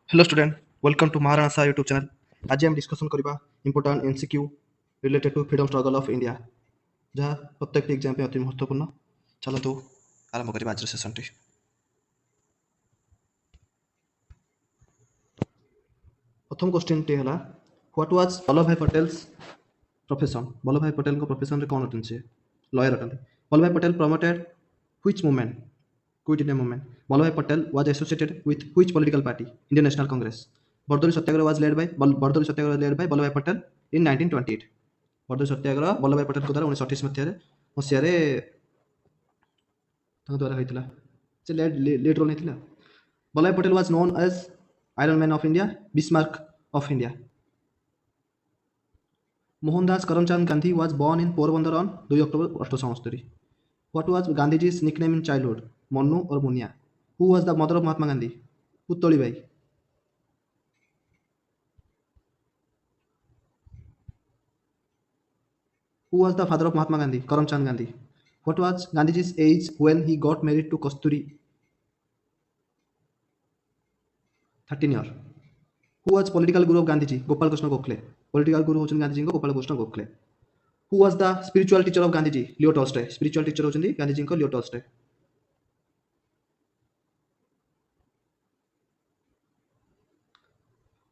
Hello student, welcome to Maharana YouTube channel. आज आम discussion करबा important MCQ related to freedom struggle of India, जहाँ प्रत्येक एग्जाम अति महत्वपूर्ण। चलतु आरंभ करबा आज सेशन टी। प्रथम क्वेश्चन टी हला, what was Vallabh bhai Patel's profession. Vallabh bhai Patel को प्रोफेशन रे कोन अटन छे? Lawyer अटन। Vallabh bhai Patel promoted which movement? Quit India movement. Vallabh bhai Patel was associated with which political party? Indian National Congress. Bardoli Satyagraha was led by Bardoli Satyagraha led by Vallabhbhai Patel in 1928. Bardoli सत्याग्रह वल्लभ भाई पटेल द्वारा 1928 मसीह द्वारा होता से lead role नहीं। Vallabh bhai Patel was known as iron man of India, Bismarck of India. Mohandas Karamchand Gandhi was born in Porbandar on 2 October 1869. What was Gandhiji's nickname in childhood? Monu or Munia? Who was the mother of Mahatma Gandhi? Puttolibai. Who was the father of Mahatma Gandhi? Karamchand Gandhi. What was Gandhiji's age when he got married to Kasturi? 13 years. Who was political guru of Gandhiji? Gopal Krishna Gokhale. Political guru होचन गांधीजी को Gopal Krishna Gokhale. Who was the spiritual teacher of Gandhiji? Leo Tolstoy. Spiritual teacher होचन Gandhiji को Leo Tolstoy.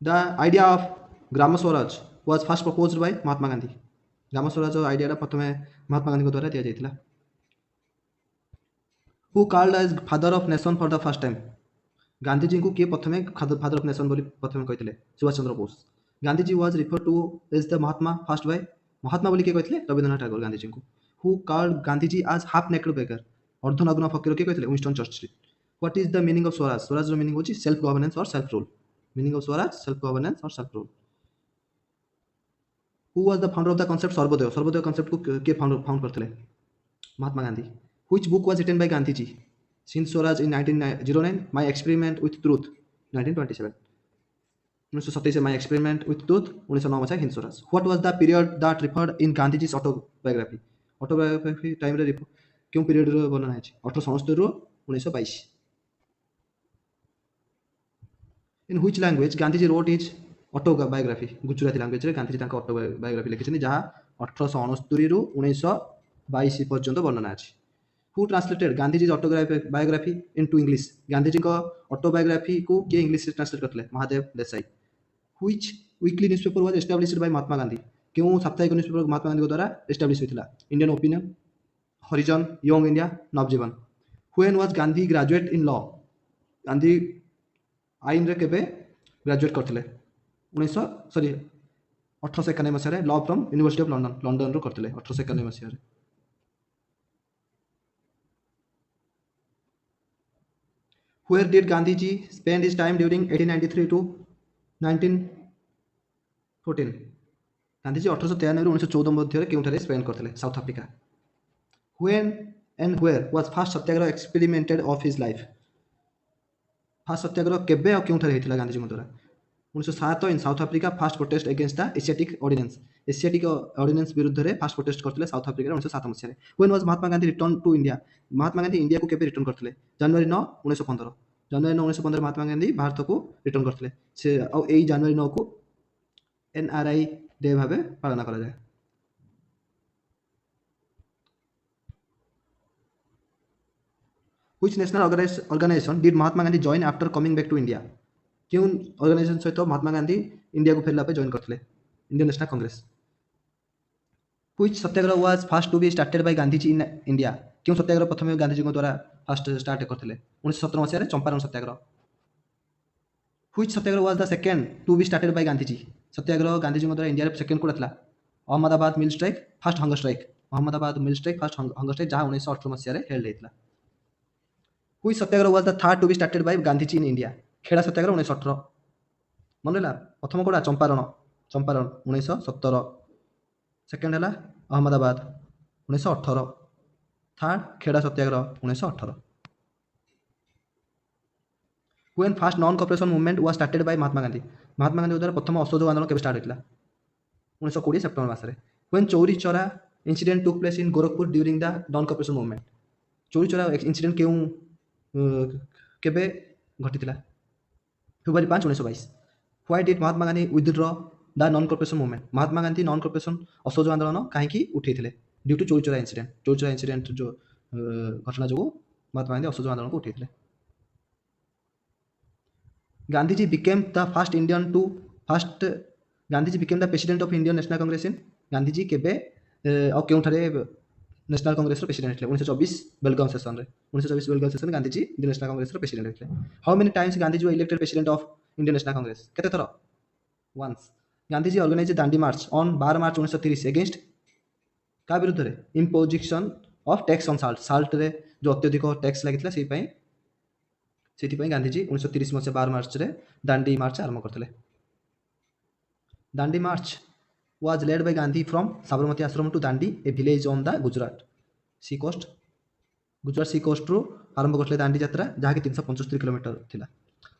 The idea of Grama Swaraj was first proposed by Mahatma Gandhi. Gram Swaraj idea प्रथम महात्मा गांधी द्वारा दिया जाता। Who called as father of nation for the first time? Gandhiji को किए प्रथम father of nation बोली प्रथम कहते? Subhash Chandra Bose. Gandhiji was refer to as the Mahatma first by Mahatma बोली किए कहते? रविंद्रनाथ टैगोर गांधीजी को. हु कॉल्ड गांधीजी आज हाफ नेकेड बेगर? अर्धनग्न फकीर किए कहते? Winston Churchill. What is the meaning of Swaraj? Swaraj रो मीनिंग होची सेल्फ गवर्नेंस और self rule. Meaning of Swaraj self governance और self rule. Who was the founder of the concept Sarvodaya? Sarvodaya concept को के फाउंड करते? Mahatma Gandhi. Which book was written by Gandhiji? Hind Swaraj in 1909, my experiment with truth 1927. 1927 my experiment with truth 1909 मसीहा Hind Swaraj. What was the period that referred in Gandhiji's autobiography? Autobiography time रे क्यों period रो वर्णना है? 1869 रो 1922. In which language Gandhiji road his autobiography? Gujarati language रे गांधीजी ताका autobiography लिखिछन, जहां 1869 ରୁ 1922 पर्यंत वर्णना अछि. Who translated Gandhiji's autobiography into English? Gandhiji को ऑटोबायोग्राफी को के इंग्लिश में ट्रांसलेट करते? Mahadev Desai. Which weekly newspaper was established by Mahatma Gandhi? क्यों साप्ताहिक न्यूज़पेपर महात्मा गांधी द्वारा एस्टैब्लिश होइतिला? Indian Opinion, Harijan, Young India, Navajivan. When was Gandhi graduate in law? Gandhi आईन रे केबे ग्रेजुएट करथिले? 1891 मसीह law from university of London, London रो करथिले 1891 मसीह. Where did Gandhiji spend his time during 1893 to 1914? Gandhiji 1893 ରୁ 1914 ମଧ୍ୟରେ କେଉଁଠାରେ ସ୍ପେଣ୍ଡ କରିଥିଲେ? South Africa. When and where was first satyagraha experimented of his life? First satyagraha केबे और केउठारे हेतिला गांधीजी द्वारा? 1907 in South Africa fast protest against the Asiatic ordinance. Asiatic ordinance विरुद्ध रे फास्ट प्रोटेस्ट करथिले साउथ अफ्रीका 1907 मसीह. When was Mahatma Gandhi return to India? Mahatma Gandhi India को केबे रिटर्न करथिले? जनवरी 9 1915. जनवरी 9 1915 महात्मा गांधी भारत को रिटर्न करथिले. से और एई जनवरी 9 को एनआरआई डे भाबे पालन करा जाय. Which national organization did Mahatma Gandhi join after coming back to India? क्यों ऑर्गेनाइजेशन सहित महात्मा गांधी इंडिया को फेरला पे जॉइन करथिले? Indian National Congress. Which satyagraha was first to be started by Gandhiji in India? क्यों सत्याग्रह प्रथम गांधीजी द्वारा फर्स्ट स्टार्ट करथिले? 1917 मसीह रे चंपारण सत्याग्रह. Which satyagraha was the second to be started by Gandhiji? सत्याग्रह गांधीजी द्वारा इंडिया रे सेकंड कोडा थला? Ahmedabad mill strike, first hunger strike. Ahmedabad mill strike, first hunger strike, जहां 1918 मसीह रे हेल्ड हेतला. Which satyagraha was the third to be started by Gandhiji in India? Kheda satyagraha 1918. मन रहा प्रथम कोडा चंपारण, चंपारण 1917. सेकेंड है Ahmedabad 1918. Third Kheda satyagraha 1918. When first non cooperation movement was started by Mahatma Gandhi? Mahatma Gandhi द्वारा प्रथम असहयोग आंदोलन केबे स्टार्ट होइतला? 1920 सेप्टेम्बर मासरे. When Chauri Chaura incident took place in Gorakhpur during the non cooperation movement? Chauri Chaura incident केउ केबे घटितला? February 5 1922 why did Mahatma Gandhi withdraw the non corporation movement Mahatma Gandhi non corporation असहयोग आंदोलन कहीं उठे ड्यू टू चोरी चोरा इंसिडेंट जो घटना जो महात्मा गांधी असहयोग आंदोलन को उठे Gandhiji became the first Indian to first Gandhiji became the president of Indian National Congress in Gandhiji केबे और केउठारे नेशनल कांग्रेस प्रेसिडेंट थे 1924 बेलगाम सेशन रे 1924 Belgaum session Gandhiji Indian National Congress president थे how many times Gandhiji were elected president of Indian National Congress केते थर once Gandhiji organize Dandi march on 12 March 1930 against का विरुद्ध रे imposition of tax on salt salt रे जो अत्यधिक टैक्स लागितला सेही पई ସେଥିପାଇଁ ଗାନ୍ଧୀଜୀ 1930 ମସିହା 12 ମାର୍ଚ୍ଚରେ ଦାଣ୍ଡି ମାର୍ଚ୍ଚ ଆରମ୍ଭ କରିଥିଲେ Dandi March was led by Gandhi from Sabarmati Ashram to Dandi, a village on the Gujarat sea coast. Gujarat sea coast रू आरंभ करते दांडी यात्रा जहाँकि 375 किलोमीटर थिला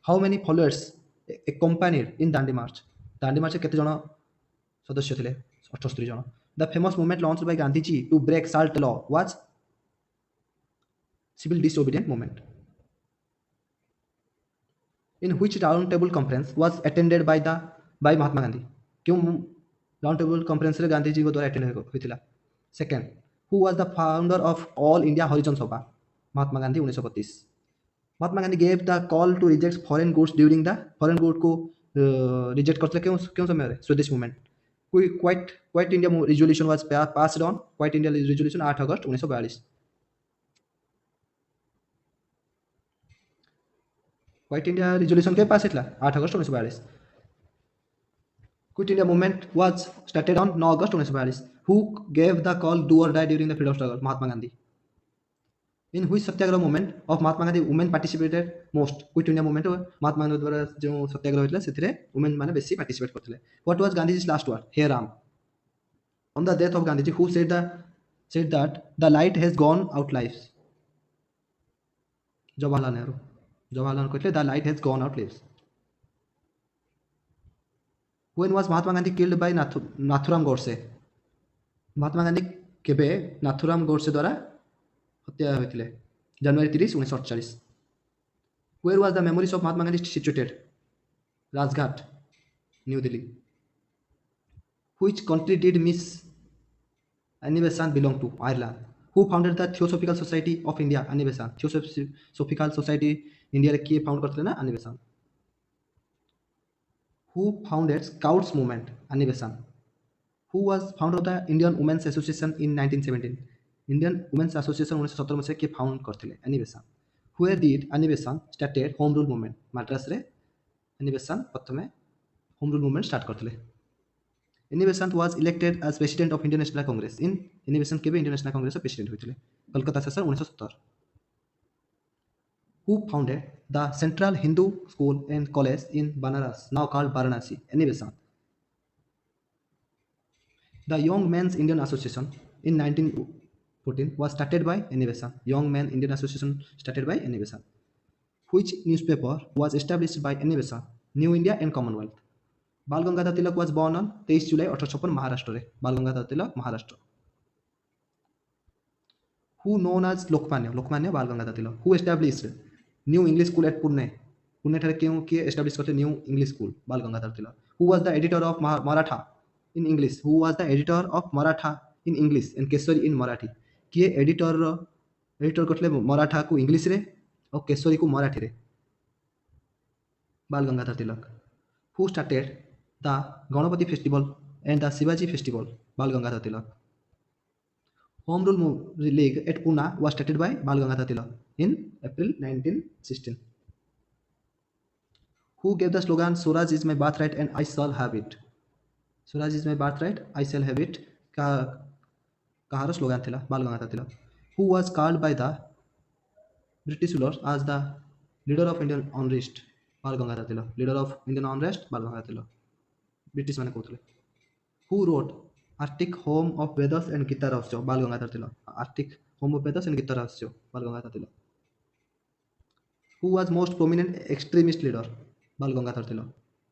how many followers accompanied in Dandi march केते जण सदस्य थिले 78 जण the famous movement launched by Gandhiji to break salt law was civil disobedient movement in which round table conference was attended by Mahatma Gandhi क्यों राउंड टेबल कॉन्फ्रेंस रे गांधी जी को द्वारा अटेंड होइतिला second who was the founder of all India Harijan Sabha Mahatma Gandhi 1932 Mahatma Gandhi gave the call to reject foreign goods during the foreign good को reject करते क्यों क्यों समय रे Swadesh movement quit India resolution was passed on quit India resolution 8 August 1942 quit India resolution के pass इतला 8 अगस्त 1942 quit India movement was started on 9 August 1942 who gave the call do or die during the freedom struggle Mahatma Gandhi in which satyagraha movement of Mahatma Gandhi women participated most quit India movement Mahatma Gandhi द्वारा जो सत्याग्रह होइतला सेथिरे women माने बेसी participate करथिले what was Gandhiji's last word हे Ram on the death of Gandhiji who said that the light has gone out lives Jawaharlal Nehru कहते the light has gone out lives when was Mahatma Gandhi killed by Nathuram Godse Mahatma Gandhi केबे नाथुराम गोडसे द्वारा हत्या होइतिले जनवरी 30 1948 where was the memories of Mahatma Gandhi situated Rajghat New Delhi which country did Miss Annie बेसांत belong to Ireland who founded the theosophical society of India Annie Besant theosophical society India रे किए found करथिले ना Annie Besant who founded Scouts movement Annie Besant who was founder of the Indian Women's Association in 1917 Indian Women's Association 1917 मसे के found करथिले Annie Besant where did Annie Besant started home rule movement Madras रे Annie Besant प्रथमे home rule movement start करथिले Annie Besant was elected as president of Indian National Congress in Annie Besant केबे Indian National Congress president होइतिले Calcutta session 1917 who founded the Central Hindu School and College in Banaras, now called Varanasi, Annie Besant. The Young Men's Indian Association in 1914 was started by Annie Besant. Young Men Indian Association started by Annie Besant. Which newspaper was established by Annie Besant? New India and Commonwealth. Bal Gangadhar Tilak was born on 23 July 1856 Maharashtra. Bal Gangadhar Tilak, Maharashtra. Who known as Lokmanya Bal Gangadhar Tilak. Who established New English School at Pune ठारे क्यों किए establish करते New English School Bal Gangadhar Tilak who was the editor of Maratha in English who was the editor of Maratha in English and Kesari in Marathi किए editor करते मराठा को English रे और केसरी को मराठी रे Bal Gangadhar Tilak who started the Ganpati festival and the Shivaji festival Bal Gangadhar Tilak Home Rule League at Pune was started by Bal Gangadhar Tilak in April 1916. Who gave the slogan "Swaraj is my birthright and I shall have it"? Swaraj is my birthright, I shall have it. Kahar slogan थिला बाल गंगाधर तिलक. Who was called by the British rulers as the leader of Indian unrest? बाल गंगाधर तिलक. Leader of Indian unrest बाल गंगाधर तिलक. British माने कहते. Who wrote Arctic Home of Vedas and Gita Rahasya Bal Gangadhar Tilak. Arctic Home of Vedas and Gita Rahasya Bal Gangadhar Tilak. Who was most prominent extremist leader? Bal Gangadhar Tilak.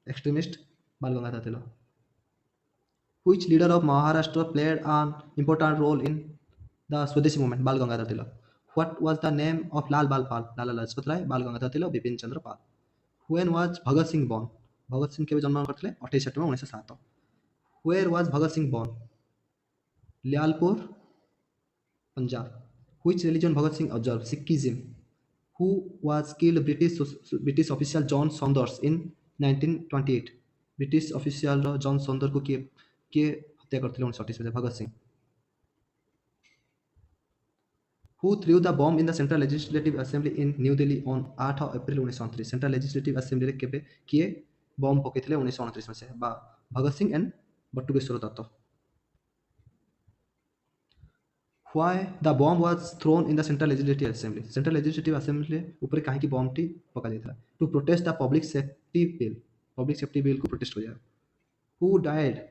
Extremist Bal Gangadhar Tilak. Which leader of Maharashtra played an important role in the Swadeshi movement? Bal Gangadhar Tilak. What was the name of Lal Bal Pal? Lala Lajpat Rai, Bal Gangadhar Tilak, Bipin Chandra Pal. When was Bhagat Singh born? Bhagat Singh केବେ जन्म करथिले 28 September 1907. Where was Bhagat Singh born? Lialpur, Punjab. Which religion Bhagat Singh observed? Sikhism. Who was killed British official John Saunders in 1928? British official John Saunders को किए हत्या करथिले 1928 में Bhagat Singh. Who threw the bomb in the Central Legislative Assembly in New Delhi on 8 April 1929? Central Legislative Assembly रे केबे किए bomb पकेइथिले 1929 में से Bhagat Singh and Batukeshwar Dutt. Why the bomb was thrown in the Central Legislative Assembly? Central Legislative Assembly ऊपर काहे की bomb T पका जाता to protest the Public Safety Bill. Public Safety Bill को प्रोटेस्ट हो जाए. Who died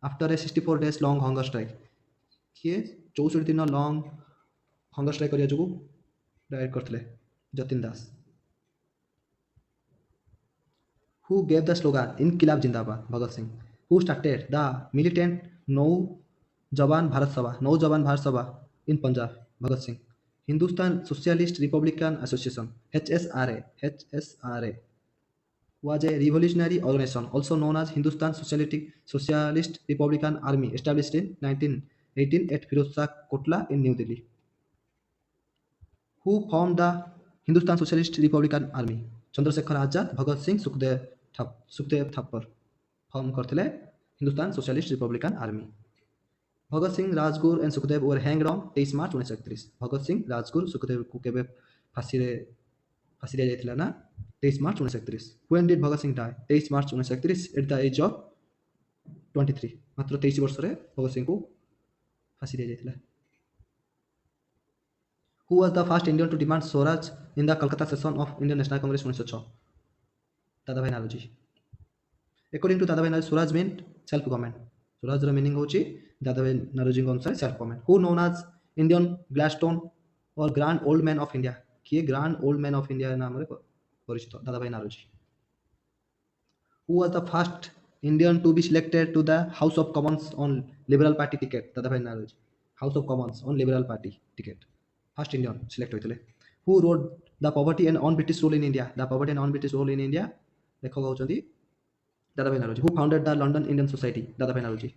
after a 64 days long hunger strike? किए 64 दिन लॉन्ग हंगर स्ट्राइक करिया जोगु डायरेक्ट करथिले जतिन दास. Who gave the slogan इनकिलाब जिंदाबाद? Bhagat Singh. Who started the militant नौजवान भारत सभा in Punjab? Bhagat Singh. Hindustan Socialist Republican Association HSRA was a revolutionary organization also known as Hindustan Socialist Republican Army established in 1918 at Firozshah Kotla in New Delhi. Who formed the Hindustan Socialist Republican Army? Chandrashekhar Azad, Bhagat Singh, Sukhdev Thapar form करथिले Hindustan Socialist Republican Army. Bhagat Singh, Rajguru and Sukhdev were hanged on 23 March 1931. Bhagat Singh, Rajguru, Sukhdev को केबे फांसी दिया जाइथिला ना 23 March 1931. When did Bhagat Singh die? 23 March 1931 at the age of 23. मात्र 23 वर्ष रे भगत सिंह को फांसी दिया जाइथिला. Who was the first Indian to demand Swaraj in the Calcutta session of Indian National Congress 1906? Dadabhai Naoroji. According to Dadabhai Naoroji, Swaraj meant self government. Swaraj ର meaning होची दादाभाई नारोजी को अनुसार self government. Who known as Indian Gladstone or Grand Old Man of India? किए Grand Old Man of India नाम रे परिचित Dadabhai Naoroji. Who was the first Indian to be selected to the House of Commons on Liberal Party ticket? Dadabhai Naoroji. House of Commons on Liberal Party ticket. First Indian select होइथिले. Who wrote The Poverty and On-British Rule in India? The Poverty and On-British Rule in India लेखक होचंदी Dadabhai Naoroji. Who founded the London Indian Society? Dadabhai Naoroji.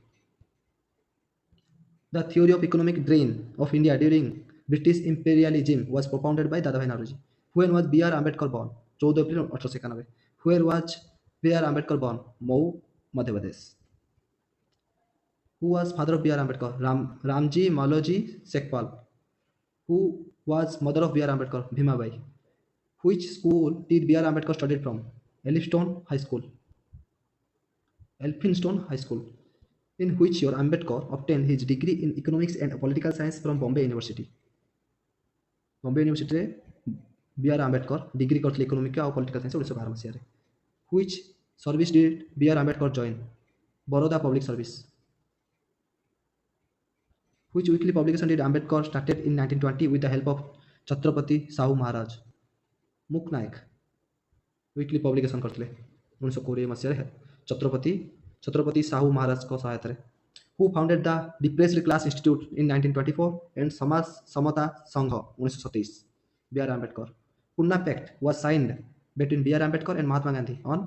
The theory of economic drain of India during British imperialism was propounded by Dadabhai Naoroji. When was B.R. Ambedkar born? 14 April 1891. Where was B.R. Ambedkar born? Mau, Madhya Pradesh. Who was father of B.R. Ambedkar? Ramji Maloji Sekpal. Who was mother of B.R. Ambedkar? Bhima Bai. Which school did B.R. Ambedkar studied from? Elphinstone High School. In which year Ambedkar obtained his degree in economics and political science from Bombay University? Bombay University रे B.R. Ambedkar degree करथिले economic और political science 1912 मसिया रे. Which service did B.R. Ambedkar join? Baroda Public Service. Which weekly publication did Ambedkar started in 1920 with the help of Chhatrapati Sahu Maharaj? मुक नायक weekly publication करथिले 1920 मसिया रे छत्रपति साहू महाराज को सहायता रे. Who founded the Depressed Class Institute in 1924 and समाज समता संघ 1927? B.R. Ambedkar. Pune Pact was signed between B.R. Ambedkar and Mahatma Gandhi on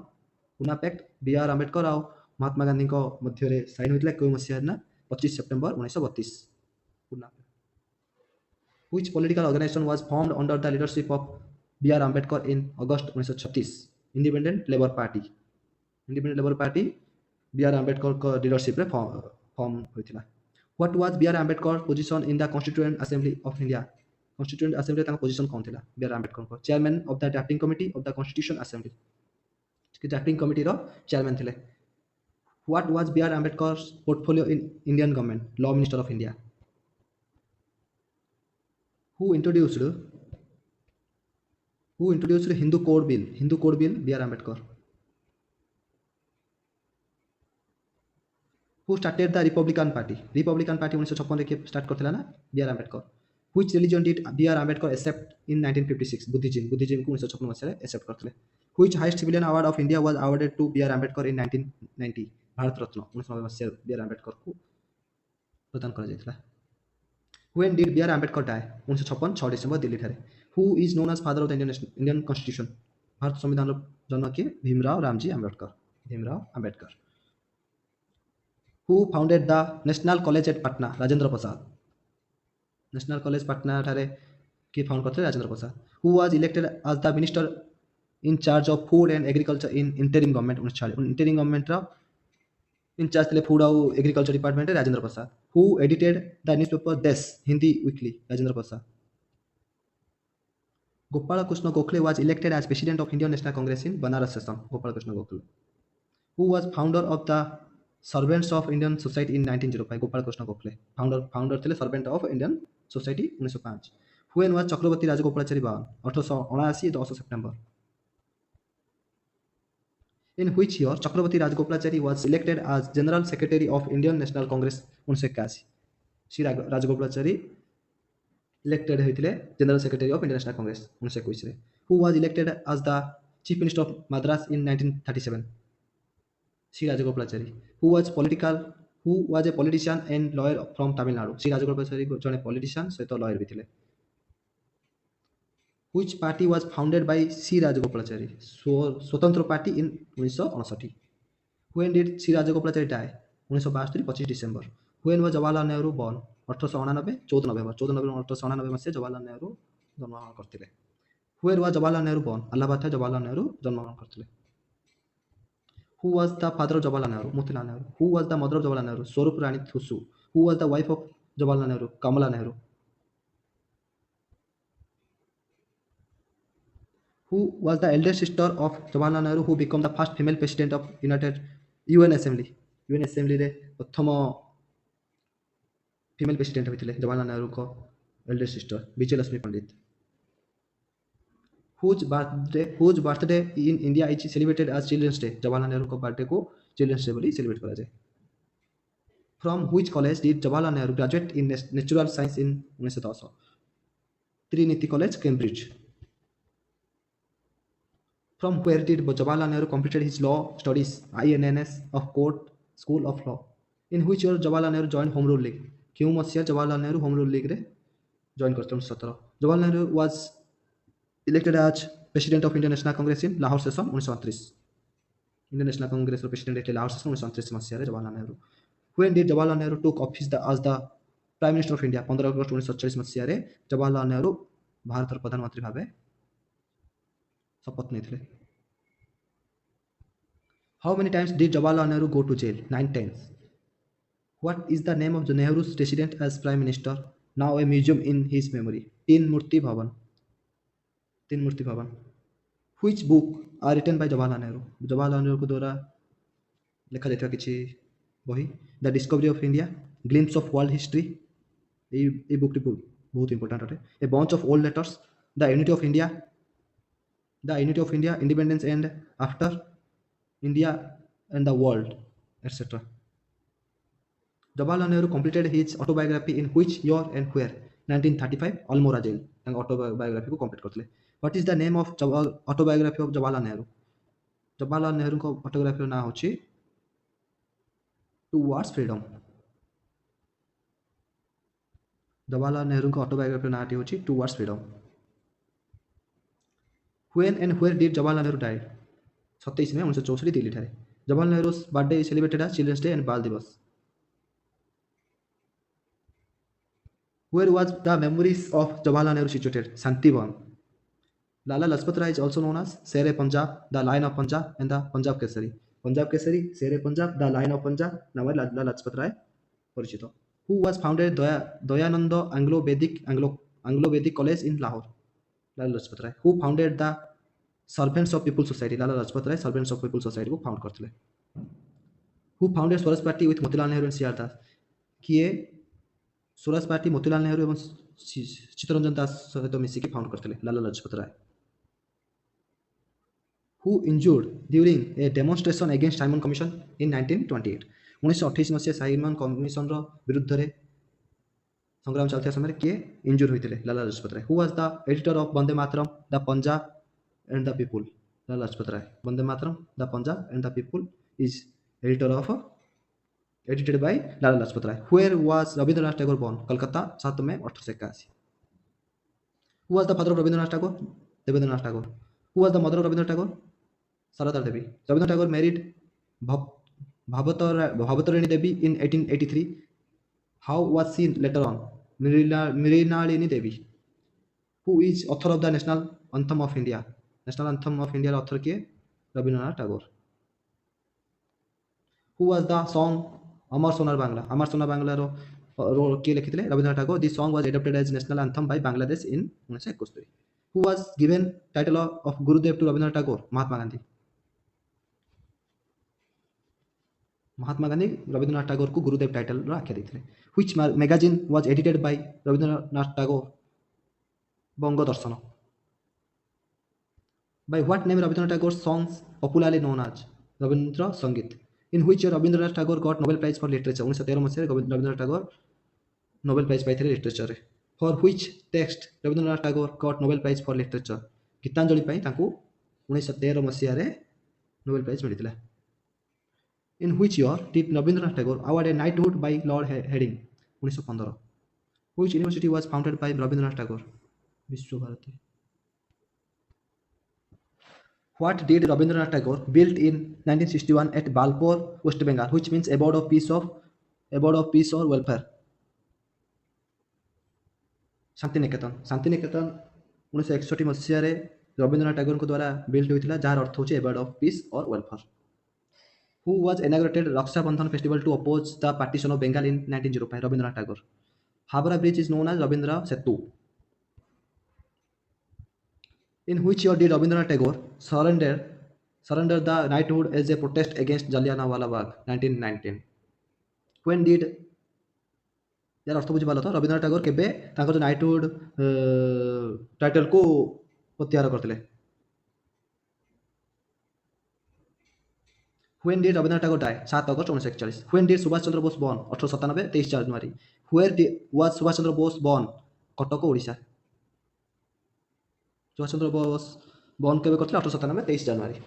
Pune Pact B.R. Ambedkar और महात्मा गांधी को मध्य रे साइन होइतला कोइ मसिया ना 25 सितंबर 1932. Which political organization was formed under the leadership of B.R. Ambedkar in August 1936? Independent Labour Party. B.R. Ambedkar को leadership रे form होइतिला. What was B.R. Ambedkar's position in the Constituent Assembly of India? Constituent Assembly तांका position कोन थिला B.R. Ambedkar को? Chairman of the Drafting Committee of the Constitution Assembly. Drafting committee रो chairman थिले. What was B.R. Ambedkar's portfolio in Indian government? Law Minister of India. Who introduced Hindu Code Bill? B.R. Ambedkar. Who started the Republican Party? 1956 रे के start करथिला ना B.R. Ambedkar. Which religion did B.R. Ambedkar accept in 1956? Buddhism को 1956 मसिया रे accept करथिले. Which highest civilian award of India was awarded to B.R. Ambedkar in 1990? Bharat Ratna 1990 मसिया B.R. Ambedkar को प्रदान करा जायतिला. When did B.R. Ambedkar die? 1956 6 December Delhi ठारे. Who is known as father of the Indian Constitution? Bharat संविधान जनक किए Bhimrao Ramji Ambedkar Bhimrao Ambedkar who founded the National College at Patna Rajendra Prasad National College Patna ठारे किए फाउंड करते Rajendra Prasad who was elected as the minister in charge of food and agriculture in interim government 1940 interim government in charge थे food और agriculture department Rajendra Prasad who edited the newspaper Desh Hindi weekly Rajendra Prasad Gopal Krishna Gokhale was elected as president of Indian National Congress in Banaras session Gopal Krishna Gokhale who was founder of the servants of Indian society in 1905 Gopal Krishna Gokhale founder थे servant of Indian society 1905 when was Chakravarti Rajagopalachari born 1879 10 September in which year Chakrabarti Rajagopalachari was elected as General Secretary of Indian National Congress 1981 Shri Rajagopalachari elected होते general secretary of Indian National Congress 1921 who was elected as the chief minister of Madras in 1937 Shri Rajagopalachari who was a politician and lawyer from Tamil Nadu Shri Rajagopalachari जड़े politician सहित lawyer भी थे Which party was founded by C. Rajagopalachari? स्वतंत्र party in 1959 When did C. Rajagopalachari die? 1962 25 December When was Jawaharlal Nehru born? 1899 14 नवेम्बर 14 नवेम्बर 1899 मसीह जवाहरलाल नेहरू जन्मग्रहण करते Where was Jawaharlal Nehru born? Allahabad Jawaharlal Nehru जन्मग्रहण करते Who was the father of Jawaharlal Nehru? Motilal Nehru. Who was the mother of Jawaharlal Nehru? Swarup Rani Thusu. Who was the wife of Jawaharlal Nehru? Kamala Nehru. Who was the elder sister of Jawaharlal Nehru who became the first female president of United UN Assembly? UN Assembly रे प्रथम female president होते जवाहरलाल नेहरू को Elder sister Vijayalakshmi Pandit whose birthday in India is celebrated as Children's Day Jawaharlal Nehru को birthday को children's day बोली celebrate करा जाए From which college did Jawaharlal Nehru graduate in natural science in 1910 Trinity College Cambridge From where did Jawaharlal Nehru completed his law studies INNS of Court School of Law In which year Jawaharlal Nehru joined Home Rule League क्यों मसीहा Jawaharlal Nehru home rule league रे join करते 1917 Jawaharlal Nehru was elected as president of Indian National Congress in Lahore session 1929 Indian National Congress president थे Lahore session 1929 मसीहा Jawaharlal Nehru When did Jawaharlal Nehru took office as the Prime Minister of India 15 अगस्त 1947 मसीहा जवाहरलाल नेहरू भारत प्रधानमंत्री भावे शपथ नहीं How many times did Jawaharlal Nehru go to jail 9 times What is the name of the Nehru's residence as Prime Minister? Now a museum in his memory. Teen Murti Bhavan. Which book are written by Jawaharlal Nehru? Jawaharlal Nehru को द्वारा लिखा जाता है किसी बही The Discovery of India, Glimpse of World History. ये book बहुत important है. A Bunch of Old Letters, The Unity of India, Independence and After India and the World, etc. Jawaharlal Nehru completed his autobiography in which year and where? 1935 Almora jail. autobiography को complete करते. What is the name of autobiography of Jawaharlal Nehru? Jawaharlal Nehru को autobiography ना होची Towards Freedom. Jawaharlal Nehru को autobiography ना होची Towards Freedom. When and where did Jawaharlal Nehru die? 27 मई 1964 दिल्ली ठारे. Jawaharlal Nehru's birthday is celebrated as Children's Day and Bal Divas. Where was the memories of Jawaharlal Nehru situated? Santivan. Lala Lajpat Rai is also known as Sher-e-Punjab, the Lion of Punjab, and the Punjab Kesari. Punjab Kesari, Sher-e-Punjab, the Lion of Punjab, नाम Lala Lajpat Rai परिचित. Who was founded Dayananda Anglo-Vedic College in Lahore? Lala Lajpat Rai. Who founded the Servants of People Society? Lala Lajpat Rai Servants of People Society को found करते. Who founded Swaraj Party with Motilal Nehru and C.R. Das? किए Swaraj party Motilal Nehru एवं चित्तरंजन दास सहित मिसिकी found करते Lala Lajpat Rai Who injured during a demonstration against Simon Commission in 1928 1928 मसीहा Simon commission रो विरुद्ध रे संग्राम चलते समय किए इंजुर होते Lala Lajpat Rai Who was the editor of Vande Mataram, the Punjab and the People? Lala Lajpat Rai. Vande Mataram, the Punjab and the People is editor of edited by Lala Lajpat Rai. Where was Rabindranath Tagore born? Kolkata, 7 May 1881. Who was the father of Rabindranath Tagore? Devendranath Tagore. Who was the mother of Rabindranath Tagore? Sarada Devi. Rabindranath Tagore married Bhavatarani Devi in 1883. How was she later on? Mrinalini Devi. Who is author of the National Anthem of India? National Anthem of India author किए Rabindranath Tagore. Who was the song Amar Sonar Bangla? Amar Sonar Bangla किए लिखिଥିଲେ Rabindranath Tagore. This song was adopted as national anthem by Bangladesh in 1971. Who was given title of Gurudev to Rabindranath Tagore? Mahatma Gandhi. Mahatma Gandhi Rabindranath Tagore को गुरुदेव title आख्या देते. Which magazine was edited by Rabindranath Tagore? Bongo Darshan. By what name Rabindranath Tagore's songs popularly known as Rabindra Sangeet? In which year Rabindranath Tagore got Nobel Prize for Literature? 1913 ମସିହାରେ Rabindranath Tagore Nobel prize ପାଇଥିଲେ ଲିଟରେଚରରେ. For which text Rabindranath Tagore got Nobel prize for literature? Gitanjali ପାଇଁ ତାଙ୍କୁ 1913 ମସିହାରେ Nobel prize ମିଳିଥିଲା. In which year did Rabindranath Tagore award a knighthood by Lord Hardinge? 1915. Which university was founded by Rabindranath Tagore? Vishwa Bharati. What did Rabindranath Tagore built in 1961 at Balpur, West Bengal, which means abode of peace or welfare? Santiniketan. Santiniketan 1961 ମସିହାରେ ରବୀନ୍ଦ୍ରନାଥ ଟାଗୋରଙ୍କ ଦ୍ୱାରା build ହୋଇଥିଲା, ଯାହାର ଅର୍ଥ ହେଉଛି award of peace or welfare. Who was inaugurated Raksha Bandhan festival to oppose the partition of Bengal in 1905? Rabindranath Tagore. Habra bridge is known as Rabindra Setu. In which year did Rabindranath Tagore surrender the knighthood as a protest against Jallianwala Bagh? 1919. When did यार अर्थ बुझिपाल तो रवींद्रनाथ टागोर केबे तांको जो knighthood title को प्रत्याहार करथिले? When did Rabindranath Tagore die? 7 August 1941. When did Subhash Chandra Bose born? 1897 23 January. Where was Subhash Chandra Bose born? Cuttack Odisha. Subhash Chandra Bose born केबे करथिले? 1897 23 January.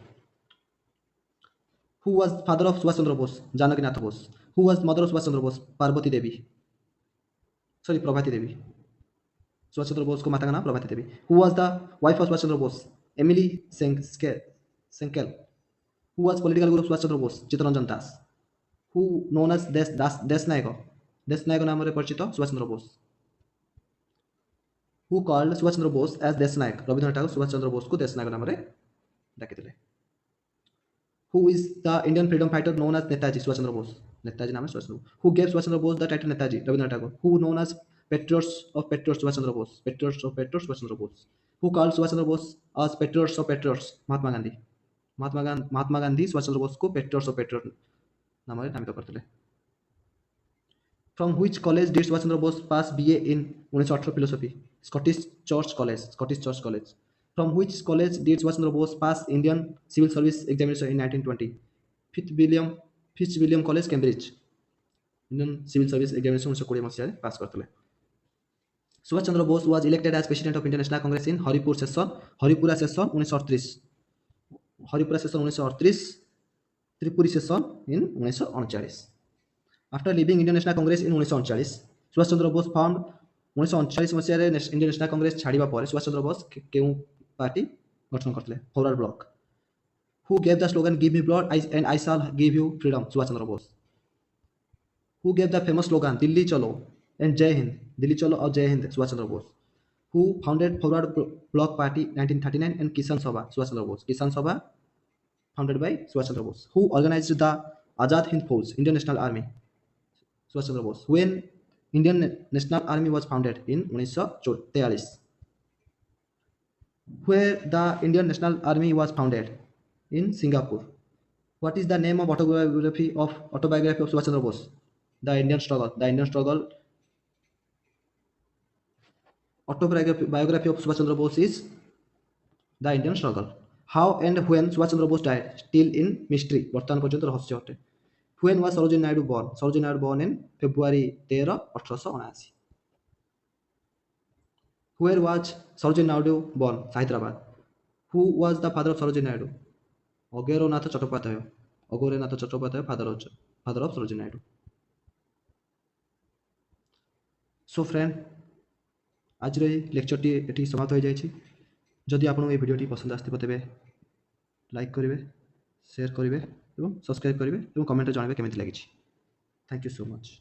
Who was father of Subhash Chandra Bose? Janaki Nath Bose. Who was mother of Subhash Chandra Bose? Parvati Devi. Sorry, Prabhati Devi. Subhash Chandra Bose को माता का नाम प्रभाती देवी. Who was the wife of Subhash Chandra Bose? Emily Senkel. Who was political guru of Subhash Chandra Bose? Chittaranjan Das. Who known as Des Nayak नाम रे परिचित Subhash Chandra Bose. Who called Subhash Chandra Bose as Des Nayak? Rabindranath Tagore Subhash Chandra Bose को देश नायक नाम रे डाकिथिले. Who is the Indian freedom fighter known as Netaji? Subhash Chandra Bose. Netaji नाम है Subhash Chandra Bose. Who gave Subhash Chandra Bose the title Netaji? Rabindranath Tagore. Who known as patriots of patriots Subhash Chandra Bose? Patriots of patriots Subhash Chandra Bose. Who called Subhash Chandra Bose as patriots of patriots? Mahatma Gandhi. Mahatma Gandhi Subhash Chandra Bose को patriots of patriots नाम रे नामित करथिले. From which college did Subhash Chandra Bose pass BA in 1918 philosophy? Scottish Church College. From which college did Subhash Chandra Bose pass Indian Civil Service examination in 1920? Fitzwilliam College, Cambridge. Indian Civil Service examination 1920 मसीहा रे पास करथिले. Subhash Chandra Bose was elected as president of Indian National Congress in Haripura session 1938. Haripura session 1938, Tripuri session in 1939. After leaving Indian National Congress in 1939, Subhash Chandra Bose found 1939 मसीहारे Indian National Congress छाड़िबा पर सुभाष चंद्र बोस केउ party गठन करथिले? Forward Bloc. Who gave the slogan give me blood and I shall give you freedom? Subhash Chandra Bose. Who gave the famous slogan Delhi Chalo and Jai Hind? Delhi Chalo और Jai Hind? Subhash Chandra Bose. Who founded Forward Bloc Party 1939 and Kisan Sabha? Subhash Chandra Bose. Kisan Sabha founded by Subhash Chandra Bose. Who organized the Azad Hind Force, Indian National Army? Subhash Chandra Bose. When Indian National Army was founded in 1943. Where the Indian National Army was founded? In Singapore. What is the name of autobiography of Subhash Chandra Bose? The Indian Struggle. Autobiography of Subhash Chandra Bose is The Indian Struggle. How and when Subhash Chandra Bose died? Still in mystery. ବର୍ତ୍ତମାନ ପର୍ଯ୍ୟନ୍ତ ରହସ୍ୟ ଅଟେ. When was Sarojini Naidu born? Sarojini Naidu born in February 13, 1879. Where was Sarojini Naidu born? Hyderabad. Who was the father of Sarojini Naidu? Ogornath Chattopadhyay, father of Sarojini Naidu. So friend, आज रे lecture T समाप्त हो जाइछि. जदि आपको ये भिडियोटी पसंद आसथिବ तेबे लाइक करेंगे, शेयर करेंगे और सब्सक्राइब करेंगे और कमेंट जानवे केमिति लागिछि। Thank you so much.